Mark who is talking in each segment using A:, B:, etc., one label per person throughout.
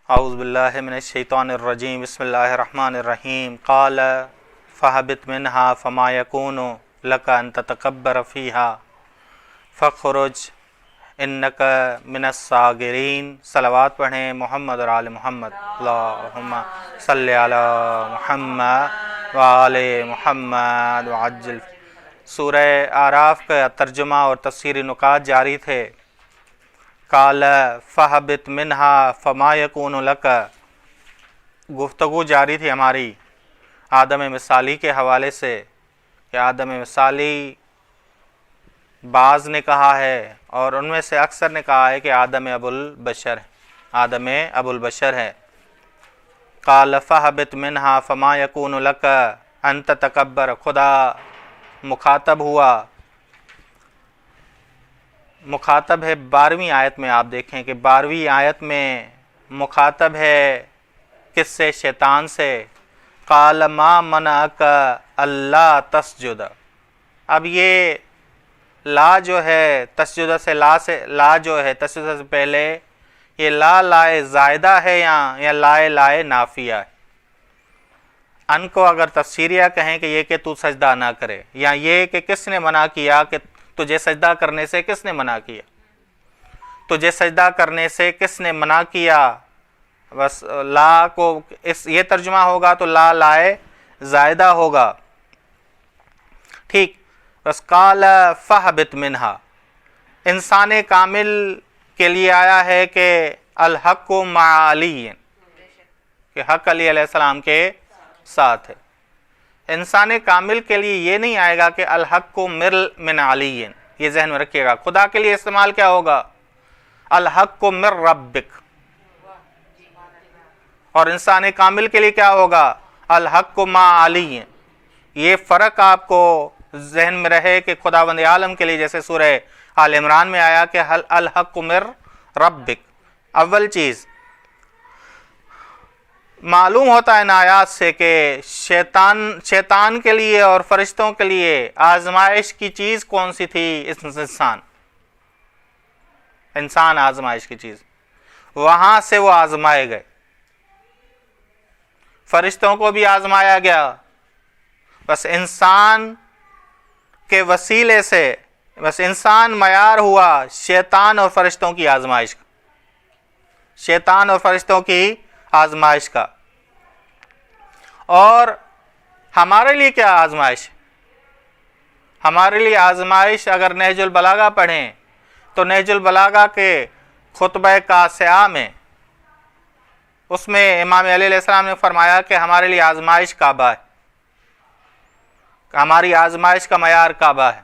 A: اعوذ باللہ من الشیطان الرجیم بسم اللہ الرحمن الرحیم قال فاہبط منہا فما یکون لک ان تتکبر فیہا فاخرج انک من الصاغرین۔ صلوات پڑھیں محمد اور آل محمد، اللہم صلی علی محمد وآل محمد وعجل۔ سورہ اعراف کا ترجمہ اور تفسیری نکات جاری تھے۔ قال فاہبط منہا فما یکون لک، گفتگو جاری تھی ہماری آدم مثالی کے حوالے سے کہ آدم مثالی بعض نے کہا ہے اور ان میں سے اکثر نے کہا ہے کہ آدم ابو البشر ہے، آدم ابو البشر ہے۔ قال فاہبط منہا فما یکون لک ان تتکبر، خدا مخاطب ہوا، مخاطب ہے 12ویں آیت میں۔ آپ دیکھیں کہ 12ویں آیت میں مخاطب ہے کس سے؟ شیطان سے۔ قال ما منعک اللہ تسجد، اب یہ لا جو ہے تسجد سے لا جو ہے تسجد سے پہلے یہ لا لائے زائدہ ہے یا لائے نافیہ ہے۔ ان کو اگر تفسیریہ کہیں کہ یہ کہ تو سجدہ نہ کرے، یا یہ کہ کس نے منع کیا، کہ تجھے سجدہ کرنے سے کس نے منع کیا، تجھے سجدہ کرنے سے کس نے منع کیا، بس لا کو یہ ترجمہ ہوگا تو لا لائے زائدہ ہوگا، ٹھیک۔ بس قال فاہبط منہا، انسان کامل کے لیے آیا ہے کہ الحق مع علی، کہ حق علی علیہ السلام کے ساتھ ہے۔ انسان کامل کے لیے یہ نہیں آئے گا کہ الحق من علی، یہ ذہن میں رکھیے گا۔ خدا کے لیے استعمال کیا ہوگا؟ الحق من ربک، اور انسان کامل کے لیے کیا ہوگا؟ الحق مع علی۔ یہ فرق آپ کو ذہن میں رہے کہ خداوند عالم کے لیے جیسے سورہ آل عمران میں آیا کہ الحق من ربک، اول چیز معلوم ہوتا ہے ان آیات سے کہ شیطان کے لیے اور فرشتوں کے لیے آزمائش کی چیز کون سی تھی؟ انسان آزمائش کی چیز، وہاں سے وہ آزمائے گئے۔ فرشتوں کو بھی آزمایا گیا، بس انسان کے وسیلے سے بس انسان معیار ہوا شیطان اور فرشتوں کی آزمائش کا، شیطان اور فرشتوں کی آزمائش کا۔ اور ہمارے لیے کیا آزمائش؟ ہمارے لیے آزمائش اگر نہج البلاغہ پڑھیں تو نہج البلاغہ کے خطبہ کاسیہ میں اس میں امام علیہ السلام نے فرمایا کہ ہمارے لیے آزمائش کعبہ ہے، ہماری آزمائش کا معیار کعبہ ہے۔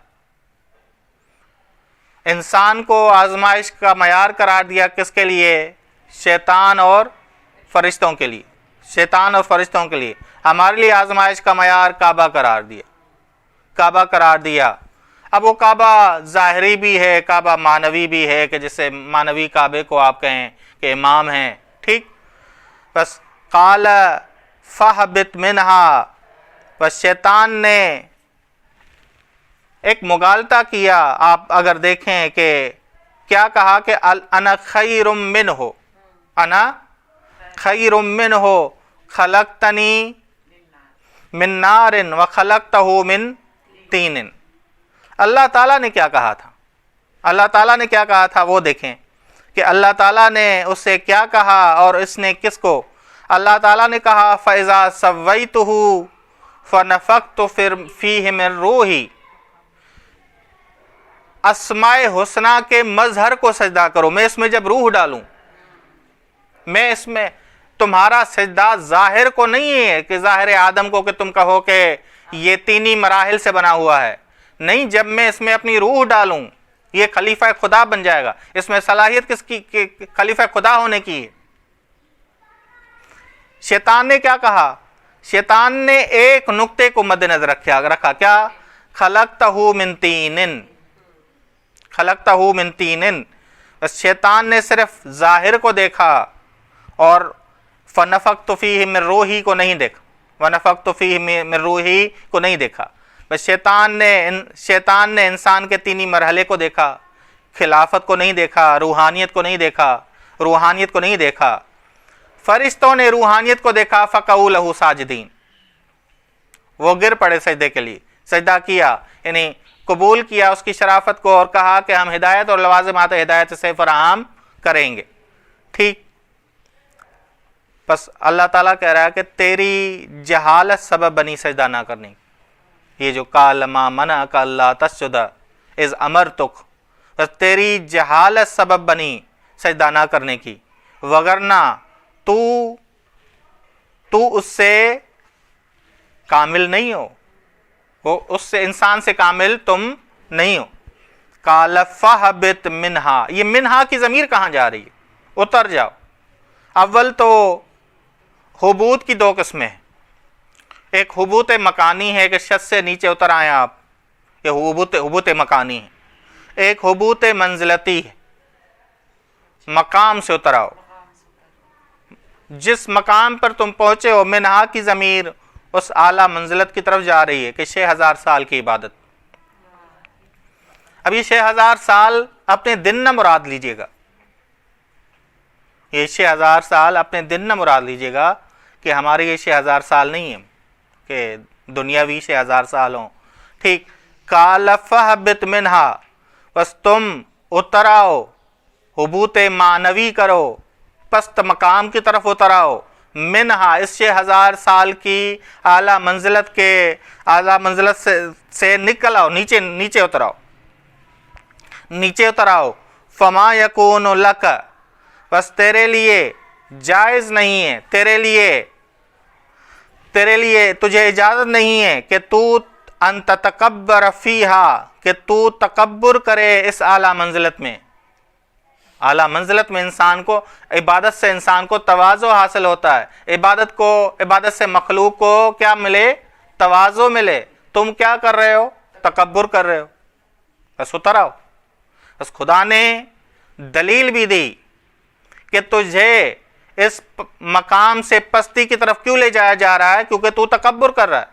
A: انسان کو آزمائش کا معیار قرار دیا کس کے لیے؟ شیطان اور فرشتوں کے لیے، شیطان اور فرشتوں کے لیے۔ ہمارے لیے آزمائش کا معیار کعبہ قرار دیا، کعبہ قرار دیا۔ اب وہ کعبہ ظاہری بھی ہے، کعبہ معنوی بھی ہے، کہ جسے معنوی کعبے کو آپ کہیں کہ امام ہیں، ٹھیک۔ بس قال فاہبط منہا، بس شیطان نے ایک مغالطہ کیا۔ آپ اگر دیکھیں کہ کیا کہا کہ انا خیر منہ، انا خیر منہ خلقتنی من نار وخلقتہ من طین۔ اللہ تعالیٰ نے کیا کہا تھا؟ اللہ تعالیٰ نے کیا کہا تھا وہ دیکھیں کہ اللہ تعالیٰ نے اس سے کیا کہا اور اس نے کس کو؟ اللہ تعالیٰ نے کہا فَإِذَا سَوَّيْتُهُ فَنَفَخْتُ فِيهِ مِن رُوحِي، اسماء حسنہ کے مظہر کو سجدہ کرو، میں اس میں جب روح ڈالوں، میں اس میں تمہارا سجدہ ظاہر کو نہیں ہے کہ ظاہر آدم کو کہ تم کہو کہ یہ تینی مراحل سے بنا ہوا ہے، نہیں، جب میں اس میں اپنی روح ڈالوں یہ خلیفہ خدا بن جائے گا۔ اس میں صلاحیت کس کی؟ کہ خلیفہ خدا ہونے کی ہے۔ شیطان نے کیا کہا؟ شیطان نے ایک نقطے کو مد نظر رکھا، کیا؟ خلقتہ من طین، خلقتہ من طین۔ بس شیطان نے صرف ظاہر کو دیکھا اور فنفخت فیہ من روحی کو نہیں دیکھا، ونفخت فیہ من روحی کو نہیں دیکھا۔ بس شیطان نے انسان کے تینی مرحلے کو دیکھا، خلافت کو نہیں دیکھا، روحانیت کو نہیں دیکھا، فرشتوں نے روحانیت کو دیکھا فقعوا لہ ساجدین، وہ گر پڑے سجدے کے لیے، سجدہ کیا، یعنی قبول کیا اس کی شرافت کو اور کہا کہ ہم ہدایت اور لوازمات ہدایت سے فراہم کریں گے. ٹھیک، بس اللہ تعالیٰ کہہ رہا ہے کہ تیری جہالت سبب بنی سجدہ نہ کرنے. یہ جو قال ما منعک اللہ تسجد اذ امرتک، بس تیری جہالت سبب بنی سجدہ نہ کرنے کی، وگرنہ تو اس سے کامل نہیں ہو، وہ اس سے انسان سے کامل تم نہیں ہو. قال فاہبط منہا، یہ منہا کی ضمیر کہاں جا رہی ہے؟ اتر جاؤ. اول تو حبوط کی دو قسمیں ہیں، ایک حبوط مکانی ہے کہ چھت سے نیچے اتر آئیں آپ، یہ حبوط مکانی ہے. ایک حبوط منزلتی ہے، مقام سے اتر آؤ. جس مقام پر تم پہنچے ہو، منہا کی ضمیر اس اعلیٰ منزلت کی طرف جا رہی ہے کہ 6000 سال کی عبادت. اب یہ 6000 سال اپنے دن نہ مراد لیجئے گا، یہ 6000 سال اپنے دن نہ مراد لیجئے گا کہ ہمارے یہ 6000 سال نہیں ہیں کہ دنیاوی 6000 سال ہوں. ٹھیک، قال فاہبط منہا، بس تم اتر آؤ، حبوط معنوی کرو، پست مقام کی طرف اتر آؤ. منہا، اس 6000 سال کی اعلیٰ منزلت سے نکل آؤ، نیچے اتر آؤ، نیچے اتر آؤ. فما یکون لک، بس تیرے لیے جائز نہیں ہے، تیرے لیے تجھے اجازت نہیں ہے کہ تو ان تتکبر فیہا، کہ تو تکبر کرے اس اعلیٰ منزلت میں. اعلیٰ منزلت میں انسان کو، عبادت سے انسان کو تواضع حاصل ہوتا ہے. عبادت سے مخلوق کو کیا ملے؟ تواضع ملے. تم کیا کر رہے ہو؟ تکبر کر رہے ہو. بس اتر آؤ. بس خدا نے دلیل بھی دی کہ تجھے اس مقام سے پستی کی طرف کیوں لے جایا جا رہا ہے، کیونکہ تو تکبر کر رہا ہے.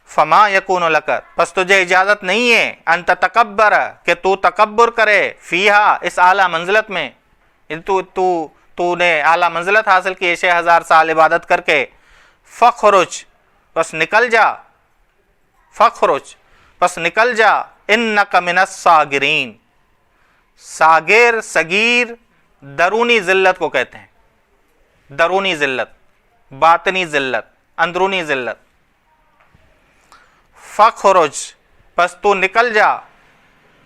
A: فما یکون لک، پس تجھے اجازت نہیں ہے ان تتکبر، کہ تو تکبر کرے، فیہا، اس اعلیٰ منزلت میں. تو نے اعلیٰ منزلت حاصل کی 6000 سال عبادت کر کے. فخرج، بس نکل جا. فخرج، بس نکل جا. انک من الصاغرین. صغیر درونی ذلت کو کہتے ہیں، درونی ذلت، باطنی ذلت، اندرونی ذلت. فخرج، پس تو نکل جا.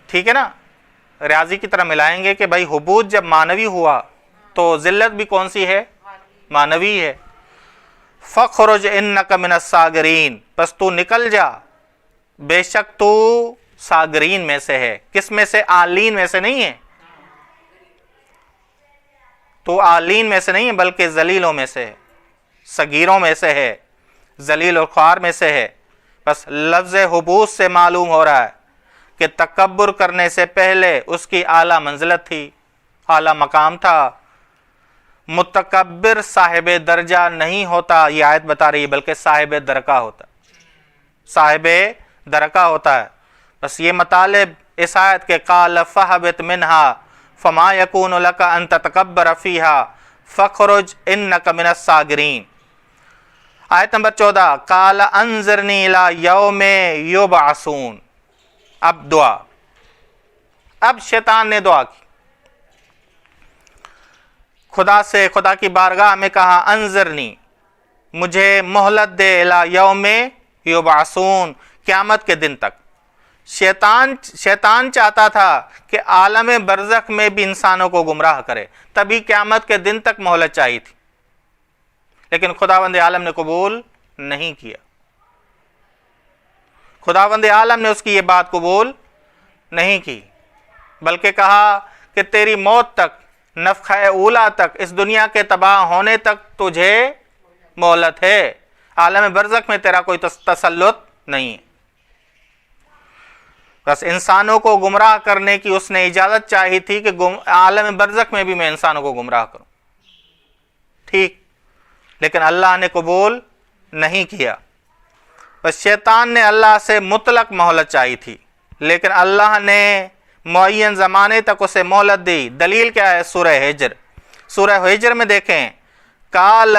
A: ٹھیک ہے نا، ریاضی کی طرح ملائیں گے کہ بھائی حبوط جب معنوی ہوا تو ذلت بھی کون سی ہے؟ معنوی ہے. فخرج انک من الصاغرین، پس تو نکل جا، بے شک تو صاغرین میں سے ہے. کس میں سے؟ آلین میں سے نہیں ہے، تو آلین میں سے نہیں ہے بلکہ ذلیلوں میں سے ہے، صغیروں میں سے ہے، ذلیل اور خوار میں سے ہے. بس لفظ حبوط سے معلوم ہو رہا ہے کہ تکبر کرنے سے پہلے اس کی اعلیٰ منزلت تھی، اعلیٰ مقام تھا. متکبر صاحب درجہ نہیں ہوتا، یہ آیت بتا رہی ہے، بلکہ صاحب درکہ ہوتا، صاحب درکہ ہوتا ہے. بس یہ مطالب اس آیت کے قال فاہبط منہا فما یکون لک ان تتکبر فیہا فخرج انک من الصاغرین. آیت نمبر 14، قال انظرنی الی یوم یبعثون. اب دعا، اب شیطان نے دعا کی، خدا کی بارگاہ میں کہا انظرنی، مجھے مہلت دے، الی یوم یبعثون، قیامت کے دن تک. شیطان چاہتا تھا کہ عالم برزخ میں بھی انسانوں کو گمراہ کرے، تبھی قیامت کے دن تک مہلت چاہیے تھی، لیکن خداوند عالم نے قبول نہیں کیا. خداوند عالم نے اس کی یہ بات قبول نہیں کی، بلکہ کہا کہ تیری موت تک، نفخہ اولا تک، اس دنیا کے تباہ ہونے تک تجھے مہلت ہے. عالم برزخ میں تیرا کوئی تسلط نہیں ہے. بس انسانوں کو گمراہ کرنے کی اس نے اجازت چاہی تھی کہ عالم برزخ میں بھی میں انسانوں کو گمراہ کروں. ٹھیک، لیکن اللہ نے قبول نہیں کیا. بس شیطان نے اللہ سے مطلق مہلت چاہی تھی، لیکن اللہ نے معین زمانے تک اسے مہلت دی. دلیل کیا ہے؟ سورہ ہجر. سورہ ہجر میں دیکھیں، قال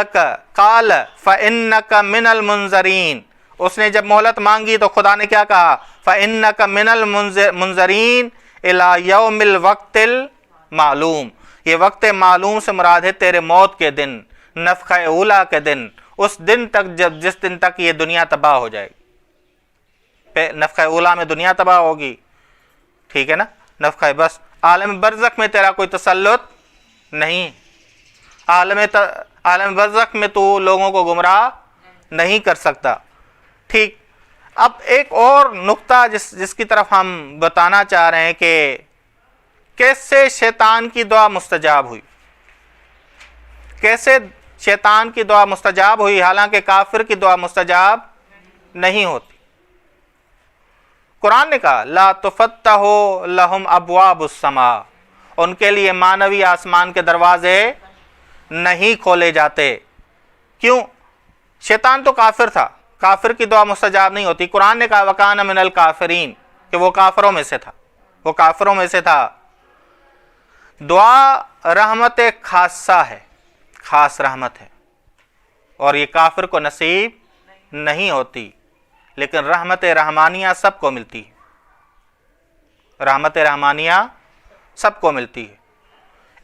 A: فإنک من المنذرین، اس نے جب مہلت مانگی تو خدا نے کیا کہا؟ فإنک من المنذرین الی یوم الوقت المعلوم، یہ وقت معلوم سے مراد ہے تیرے موت کے دن، نفخہ اولا کے دن، اس دن تک جس دن تک یہ دنیا تباہ ہو جائے گی۔ نفخہ اولا میں دنیا تباہ ہوگی، ٹھیک ہے نا، نفخہ بس عالم برزخ میں تیرا کوئی تسلط نہیں، عالم برزخ میں تو لوگوں کو گمراہ نہیں کر سکتا۔ ٹھیک، اب ایک اور نقطہ جس کی طرف ہم بتانا چاہ رہے ہیں کہ کیسے شیطان کی دعا مستجاب ہوئی، کیسے شیطان کی دعا مستجاب ہوئی حالانکہ کافر کی دعا مستجاب نہیں ہوتی۔ قرآن نے کہا لا تفتح لہم ابواب السماء، ان کے لیے معنوی آسمان کے دروازے نہیں کھولے جاتے۔ کیوں؟ شیطان تو کافر تھا، کافر کی دعا مستجاب نہیں ہوتی۔ قرآن نے کہا وکان من الکافرین، کہ وہ کافروں میں سے تھا، وہ کافروں میں سے تھا۔ دعا رحمت خاصہ ہے، خاص رحمت ہے، اور یہ کافر کو نصیب نہیں ہوتی، لیکن رحمت رحمانیہ سب کو ملتی ہے، رحمت رحمانیہ سب کو ملتی ہے۔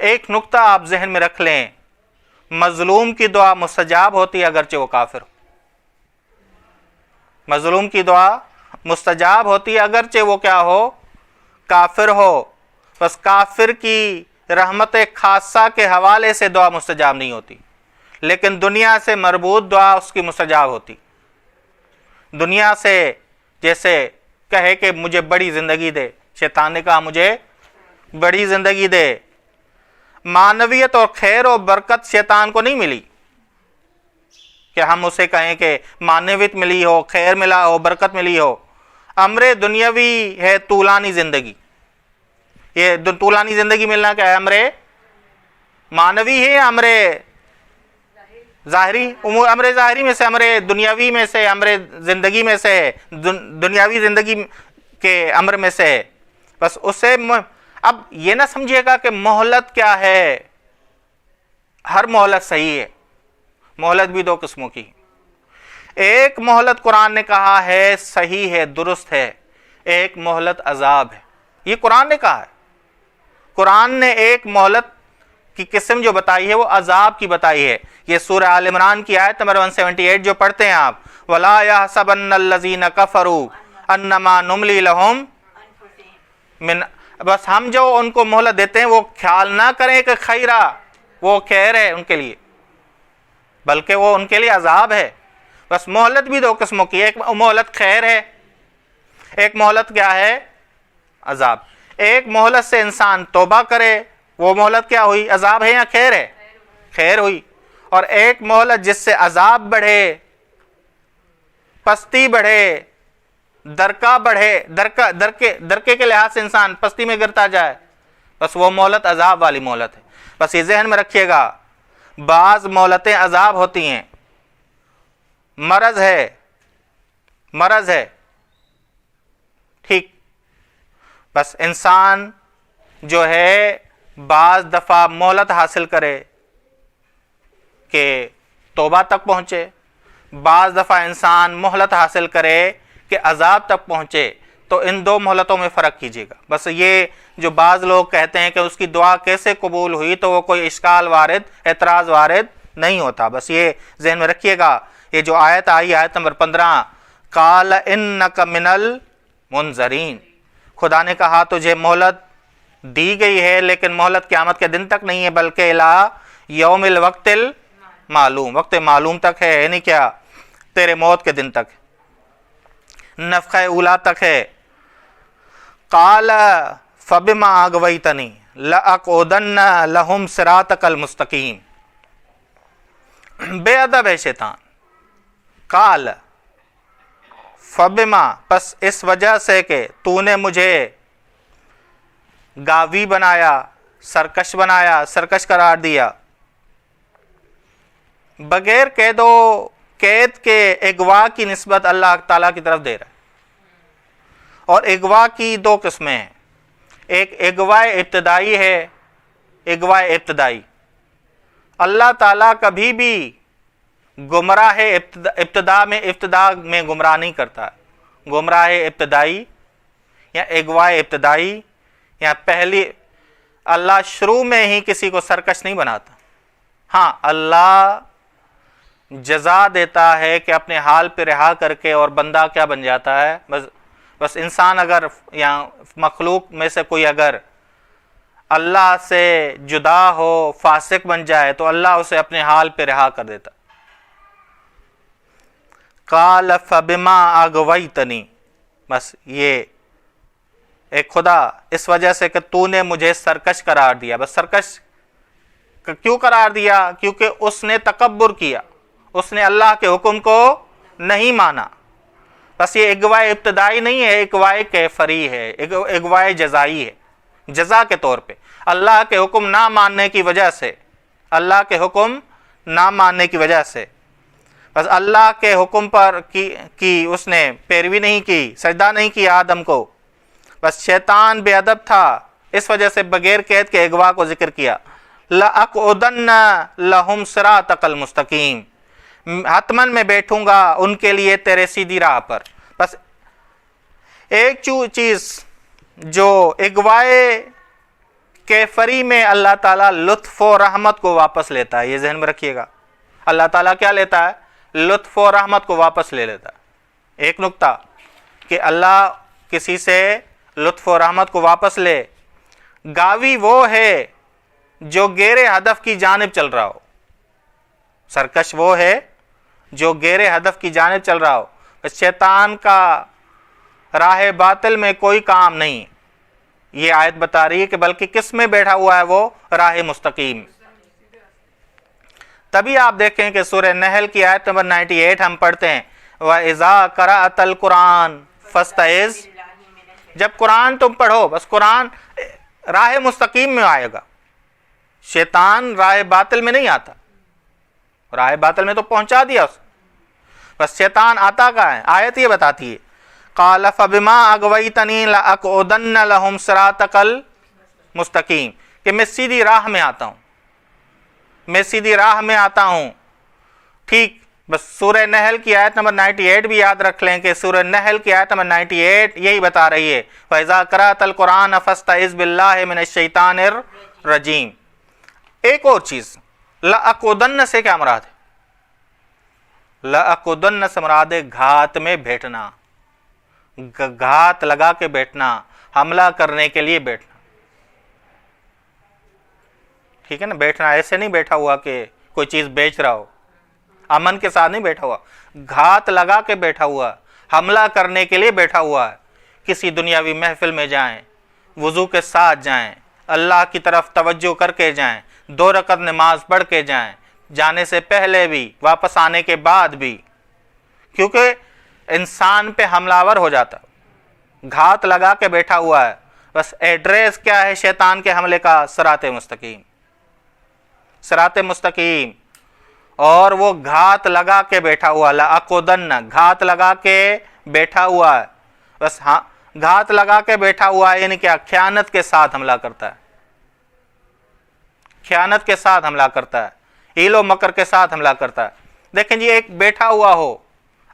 A: ایک نقطہ آپ ذہن میں رکھ لیں، مظلوم کی دعا مستجاب ہوتی ہے اگرچہ وہ کافر ہو، مظلوم کی دعا مستجاب ہوتی ہے اگرچہ وہ کیا ہو؟ کافر ہو۔ بس کافر کی رحمت خاصہ کے حوالے سے دعا مستجاب نہیں ہوتی، لیکن دنیا سے مربوط دعا اس کی مستجاب ہوتی۔ دنیا سے جیسے کہے کہ مجھے بڑی زندگی دے، شیطان نے کہا مجھے بڑی زندگی دے، معنویت اور خیر و برکت شیطان کو نہیں ملی کہ ہم اسے کہیں کہ معنویت ملی ہو، خیر ملا ہو، برکت ملی ہو۔ امر دنیاوی ہے طولانی زندگی، یہ طولانی زندگی ملنا کیا ہے؟ امر معنوی ہے، امر ظاہری، امر ظاہری میں سے، امر دنیاوی میں سے، امر زندگی میں سے، دنیاوی زندگی کے امر میں سے۔ بس اسے اب یہ نہ سمجھیے گا کہ مہلت کیا ہے، ہر مہلت صحیح ہے، مہلت بھی دو قسموں کی، ایک مہلت قرآن نے کہا ہے صحیح ہے، درست ہے، ایک مہلت عذاب ہے، یہ قرآن نے کہا ہے۔ قرآن نے ایک مہلت کی قسم جو بتائی ہے وہ عذاب کی بتائی ہے۔ یہ سورہ آل عمران کی آیت نمبر 178 جو پڑھتے ہیں آپ، وَلَا يَحْسَبَنَّ الَّذِينَ كَفَرُوا أَنَّمَا نُمْلِي لَهُمْ من، بس ہم جو ان کو مہلت دیتے ہیں وہ خیال نہ کریں کہ خیرہ، وہ خیر ہے ان کے لیے، بلکہ وہ ان کے لیے عذاب ہے۔ بس مہلت بھی دو قسموں کی، ایک مہلت خیر ہے، ایک مہلت کیا ہے؟ عذاب۔ ایک مہلت سے انسان توبہ کرے، وہ مہلت کیا ہوئی؟ عذاب ہے یا خیر ہے؟ خیر ہوئی۔ اور ایک مہلت جس سے عذاب بڑھے، پستی بڑھے، درکا بڑھے، درکے کے لحاظ سے انسان پستی میں گرتا جائے، بس وہ مہلت عذاب والی مہلت ہے۔ بس یہ ذہن میں رکھیے گا، بعض مہلتیں عذاب ہوتی ہیں، مرض ہے، مرض ہے، ٹھیک۔ بس انسان جو ہے بعض دفعہ مہلت حاصل کرے کہ توبہ تک پہنچے، بعض دفعہ انسان مہلت حاصل کرے کہ عذاب تک پہنچے، تو ان دو مہلتوں میں فرق کیجیے گا۔ بس یہ جو بعض لوگ کہتے ہیں کہ اس کی دعا کیسے قبول ہوئی، تو وہ کوئی اشکال وارد، اعتراض وارد نہیں ہوتا۔ بس یہ ذہن میں رکھیے گا۔ یہ جو آیت آئی، آیت نمبر 15، قال انک من المنذرین، خدا نے کہا تجھے مہلت دی گئی ہے، لیکن مہلت قیامت کے دن تک نہیں ہے، بلکہ الی یوم الوقت المعلوم، وقت معلوم تک ہے، یعنی کیا؟ تیرے موت کے دن تک، نفخہ اولا تک ہے۔ قال فبما اغویتنی لاقعدن لہم صراطک المستقیم، بے ادب ہے شیطان۔ قال فبما، پس اس وجہ سے کہ تو نے مجھے گاوی بنایا، سرکش بنایا، سرکش قرار دیا، بغیر قید و قید کے اغوا کی نسبت اللہ تعالیٰ کی طرف دے رہا ہے۔ اور اغوا کی دو قسمیں ہیں، ایک اغوا ابتدائی ہے، اغوا ابتدائی، اللہ تعالیٰ کبھی بھی گمراہ ابتدا میں گمراہ نہیں کرتا. گمراہ ابتدائی یا اغوا ابتدائی یا پہلی، اللہ شروع میں ہی کسی کو سرکش نہیں بناتا. ہاں اللہ جزا دیتا ہے کہ اپنے حال پہ رہا کر کے، اور بندہ کیا بن جاتا ہے، بس انسان اگر یا مخلوق میں سے کوئی اگر اللہ سے جدا ہو، فاسق بن جائے، تو اللہ اسے اپنے حال پہ رہا کر دیتا. قال فبما اغویتنی، بس یہ ایک خدا اس وجہ سے کہ تو نے مجھے سرکش قرار دیا. بس سرکش کیوں قرار دیا؟ کیونکہ اس نے تکبر کیا، اس نے اللہ کے حکم کو نہیں مانا. بس یہ اغوائے ابتدائی نہیں ہے، اغوائے کیفری ہے، اغوائے جزائی ہے. جزا کے طور پہ اللہ کے حکم نہ ماننے کی وجہ سے، اللہ کے حکم نہ ماننے کی وجہ سے، بس اللہ کے حکم پر کی اس نے پیروی نہیں کی، سجدہ نہیں کیا آدم کو. بس شیطان بے ادب تھا، اس وجہ سے بغیر قید کے اغوا کو ذکر کیا. لَأَقْعُدَنَّ لَهُمْ صِرَاطَكَ الْمُسْتَقِيمَ، حتماً میں بیٹھوں گا ان کے لیے تیرے سیدھی راہ پر. بس ایک چیز جو اغوائے کیفری میں اللہ تعالیٰ لطف و رحمت کو واپس لیتا ہے، یہ ذہن میں رکھیے گا. اللہ تعالیٰ کیا لیتا ہے؟ لطف و رحمت کو واپس لے لیتا ہے. ایک نقطہ کہ اللہ کسی سے لطف و رحمت کو واپس لے. گاوی وہ ہے جو غیر ہدف کی جانب چل رہا ہو، سرکش وہ ہے جو غیر ہدف کی جانب چل رہا ہو. شیطان کا راہ باطل میں کوئی کام نہیں. یہ آیت بتا رہی ہے کہ بلکہ کس میں بیٹھا ہوا ہے؟ وہ راہ مستقیم. تبھی آپ دیکھیں کہ سورہ نحل کی آیت نمبر 98 ہم پڑھتے ہیں، وَإِذَا قَرَأْتَ الْقُرْآنَ فَاسْتَعِذْ، جب قرآن تم پڑھو، بس قرآن راہ مستقیم میں آئے گا. شیطان راہ باطل میں نہیں آتا، راہ باطل میں تو پہنچا دیا اس. بس شیطان آتا کہاں ہے؟ آیت یہ بتاتی ہے، قَالَ فَبِمَا أَغْوَيْتَنِي لَأَقْعُدَنَّ لَهُمْ صِرَاطَكَ الْمُسْتَقِيمَ، کہ میں سیدھی راہ میں آتا ہوں، میں سیدھی راہ میں آتا ہوں. ٹھیک. بس سورہ نحل کی آیت نمبر 98 بھی یاد رکھ لیں کہ سورہ نحل کی آیت نمبر 98 یہی بتا رہی ہے، فَإِذَا قَرَأْتَ الْقُرْآنَ فَاسْتَعِذْ بِاللَّهِ مِنَ الشَّيْطَانِ الرَّجِيمِ. ایک اور چیز، لَأَقْعُدَنَّ سے کیا مراد ہے؟ لَأَقْعُدَنَّ سے مراد ہے گھات میں بیٹھنا، گھات لگا کے بیٹھنا، حملہ کرنے کے لیے بیٹھنا. ٹھیک ہے نا؟ بیٹھنا ایسے نہیں بیٹھا ہوا کہ کوئی چیز بیچ رہا ہو، امن کے ساتھ نہیں بیٹھا ہوا، گھات لگا کے بیٹھا ہوا، حملہ کرنے کے لیے بیٹھا ہوا ہے. کسی دنیاوی محفل میں جائیں، وضو کے ساتھ جائیں، اللہ کی طرف توجہ کر کے جائیں، 2 رکعت نماز پڑھ کے جائیں، جانے سے پہلے بھی، واپس آنے کے بعد بھی، کیونکہ انسان پہ حملہ ور ہو جاتا، گھات لگا کے بیٹھا ہوا ہے. بس ایڈریس کیا ہے شیطان کے حملے کا؟ صراط مستقیم، صراط مستقیم. اور وہ گھات لگا کے بیٹھا ہوا، لَأَقْعُدَنَّ، گھات لگا کے بیٹھا ہوا ہے. بس ہاں، گھات لگا کے بیٹھا ہوا ہے یعنی کیا؟ خیانت کے ساتھ حملہ کرتا ہے، خیانت کے ساتھ حملہ کرتا ہے، ہیل و مکر کے ساتھ حملہ کرتا ہے. دیکھیں جی، ایک بیٹھا ہوا ہو،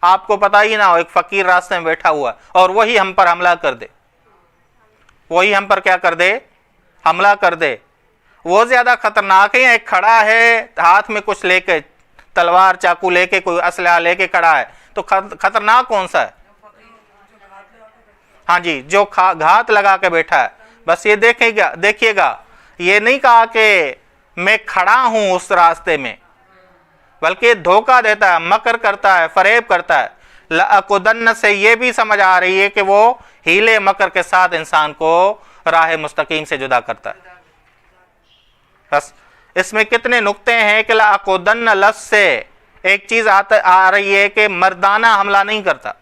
A: آپ کو پتہ ہی نہ ہو، ایک فقیر راستے میں بیٹھا ہوا اور وہی ہم پر حملہ کر دے، وہی ہم پر کیا کر دے؟ حملہ کر دے. وہ زیادہ خطرناک ہے، ایک کھڑا ہے ہاتھ میں کچھ لے کے، تلوار چاقو لے کے، کوئی اسلحہ لے کے کھڑا ہے، تو خطرناک کون سا ہے؟ ہاں جی، جو گھات لگا کے بیٹھا ہے. بس یہ دیکھیے گا، یہ نہیں کہا کہ میں کھڑا ہوں اس راستے میں، بلکہ دھوکہ دیتا ہے، مکر کرتا ہے، فریب کرتا ہے. لَأَقْعُدَنَّ سے یہ بھی سمجھ آ رہی ہے کہ وہ ہیلے مکر کے ساتھ انسان کو راہ مستقیم سے جدا کرتا ہے. بس اس میں کتنے نقطے ہیں کہ لَأَقْعُدَنَّ لفظ سے ایک چیز آ رہی ہے کہ مردانہ حملہ نہیں کرتا،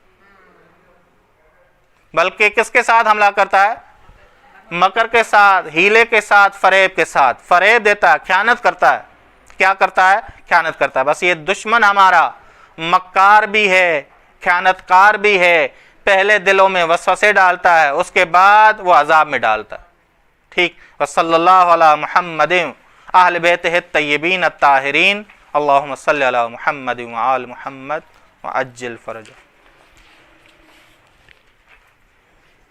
A: بلکہ کس کے ساتھ حملہ کرتا ہے؟ مکر کے ساتھ، ہیلے کے ساتھ، فریب کے ساتھ. فریب دیتا ہے، خیانت کرتا ہے. کیا کرتا ہے؟ خیانت کرتا ہے. بس یہ دشمن ہمارا مکار بھی ہے، خیانت کار بھی ہے. پہلے دلوں میں وسوسے ڈالتا ہے، اس کے بعد وہ عذاب میں ڈالتا ہے. ٹھیک. وصلی اللہ علی محمد اہل بیتہ الطیبین الطاہرین۔ اللہم صلی علی محمد وآل محمد وعجل فرجہ۔